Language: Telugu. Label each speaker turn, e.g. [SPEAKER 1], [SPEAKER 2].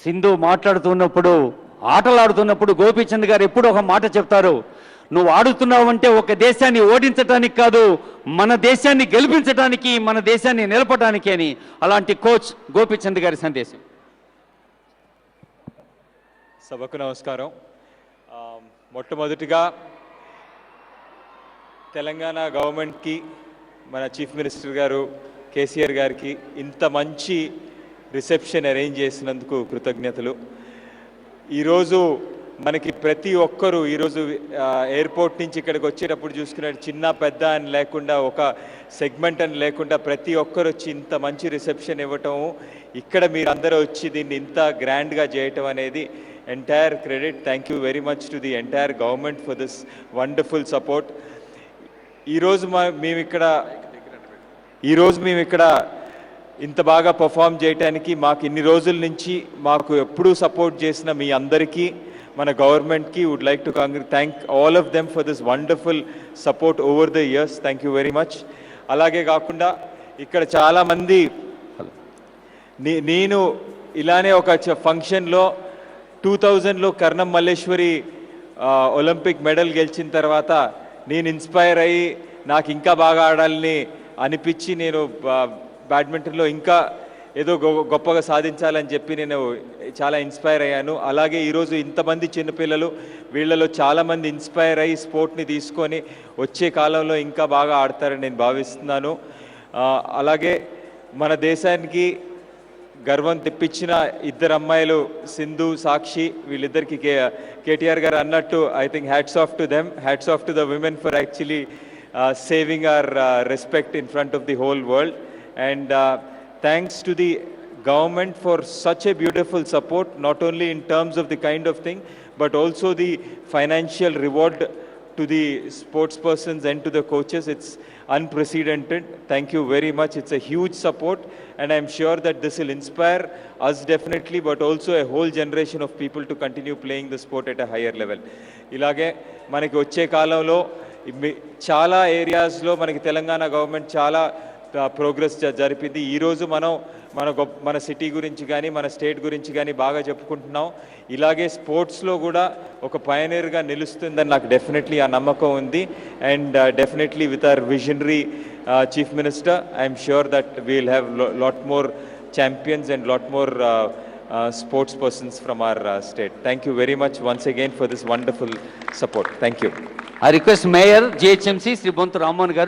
[SPEAKER 1] సింధు మాట్లాడుతున్నప్పుడు ఆటలాడుతున్నప్పుడు గోపీచంద్ గారు ఎప్పుడు ఒక మాట చెప్తారు, నువ్వు ఆడుతున్నావు అంటే ఒక దేశాన్ని ఓడించడానికి కాదు, మన దేశాన్ని గెలిపించడానికి, మన దేశాన్ని నిలపడానికి అని. అలాంటి కోచ్ గోపీచంద్ గారి సందేశం.
[SPEAKER 2] సభకు నమస్కారం. మొట్టమొదటిగా తెలంగాణ గవర్నమెంట్కి, మన చీఫ్ మినిస్టర్ గారు కేసీఆర్ గారికి ఇంత మంచి రిసెప్షన్ అరేంజ్ చేసినందుకు కృతజ్ఞతలు. ఈరోజు మనకి ప్రతి ఒక్కరూ ఈరోజు ఎయిర్పోర్ట్ నుంచి ఇక్కడికి వచ్చేటప్పుడు చూసుకున్నట్టు చిన్న పెద్ద అని లేకుండా, ఒక సెగ్మెంట్ అని లేకుండా ప్రతి ఒక్కరు వచ్చి ఇంత మంచి రిసెప్షన్ ఇవ్వటం, ఇక్కడ మీరు అందరూ వచ్చి దీన్ని ఇంత గ్రాండ్గా చేయటం అనేది entire credit. Thank you very much to the entire government for this wonderful support. ఈరోజు మేము ఇక్కడ ఇంత బాగా పర్ఫామ్ చేయడానికి మాకు ఇన్ని రోజుల నుంచి మాకు ఎప్పుడూ సపోర్ట్ చేసిన మీ అందరికీ, మన గవర్నమెంట్కి would like to thank all of them for this wonderful support over the years. Thank you very much. అలాగే కాకుండా ఇక్కడ చాలామంది, నేను ఇలానే ఒక ఫంక్షన్లో 2000లో కర్ణం మల్లేశ్వరి ఒలింపిక్ మెడల్ గెలిచిన తర్వాత నేను ఇన్స్పైర్ అయ్యి నాకు ఇంకా బాగా ఆడాలని అనిపించి నేను బ్యాడ్మింటన్లో ఇంకా ఏదో గొప్పగా సాధించాలని చెప్పి నేను చాలా ఇన్స్పైర్ అయ్యాను. అలాగే ఈరోజు ఇంతమంది చిన్నపిల్లలు, వీళ్ళలో చాలామంది ఇన్స్పైర్ అయ్యి స్పోర్ట్ని తీసుకొని వచ్చే కాలంలో ఇంకా బాగా ఆడతారని నేను భావిస్తున్నాను. అలాగే మన దేశానికి గర్వం తెప్పించిన ఇద్దరు అమ్మాయిలు సింధు, సాక్షి, వీళ్ళిద్దరికి కేటీఆర్ గారు అన్నట్టు I think hats off to them, hats off to the women for actually saving hour respect in front of the whole world. And thanks to the government for such a beautiful support, not only in terms of the kind of thing, but also the financial reward to the sports persons and to the coaches. It's unprecedented. Thank you very much. It's a huge support, and I'm sure that this will inspire us definitely, but also a whole generation of people to continue playing the sport at a higher level. Ilage manaki వచ్చే కాలంలో చాలా ఏరియాస్లో మనకి తెలంగాణ గవర్నమెంట్ చాలా ప్రోగ్రెస్ జరిపింది. ఈరోజు మన సిటీ గురించి కానీ, మన స్టేట్ గురించి కానీ బాగా చెప్పుకుంటున్నాం. ఇలాగే స్పోర్ట్స్లో కూడా ఒక పయనీర్గా నిలుస్తుందని నాకు డెఫినెట్లీ ఆ నమ్మకం ఉంది. And definitely with our visionary chief minister, I'm sure that we'll have lot more champions and lot more sports persons from our state. Thank you very much once again for this wonderful support. Thank you.
[SPEAKER 1] I request Mayor GHMC Sri Bontu Rammohan garu